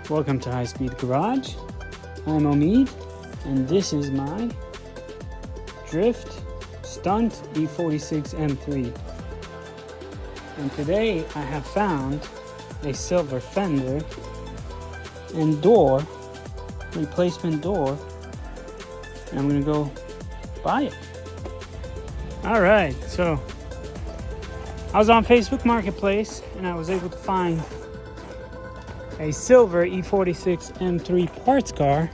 Welcome to High Speed Garage. I'm Omid, and this is my Drift Stunt E46 M3. And today I have found a silver fender and door, replacement door, and I'm gonna go buy it. All right, so I was on Facebook Marketplace and I was able to find a silver E46 M3 parts car.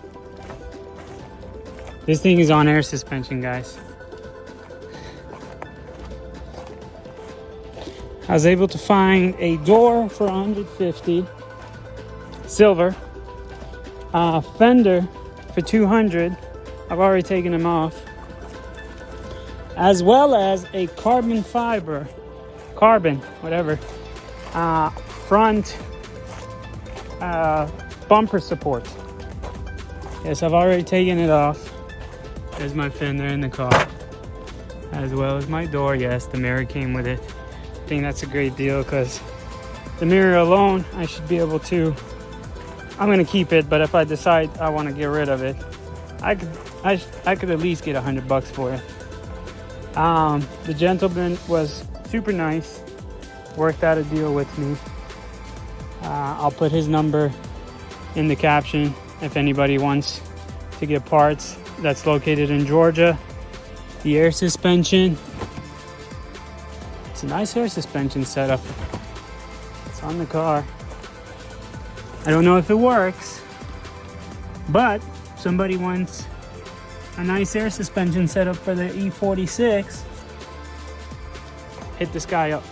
This thing is on air suspension, guys. I was able to find a door for $150, silver, fender for $200. I've already taken them off, as well as a carbon front bumper support. Yes, I've already taken it off. There's my fender in the car, as well as my door. Yes, the mirror came with it. I think that's a great deal because the mirror alone, I should be able to, I'm gonna keep it, but if I decide I want to get rid of it, I could at least get $100 for it. The gentleman was super nice, worked out a deal with me. I'll put his number in the caption if anybody wants to get parts. That's located in Georgia. The air suspension, it's a nice air suspension setup. It's on the car. I don't know if it works, but if somebody wants a nice air suspension setup for the E46, hit this guy up.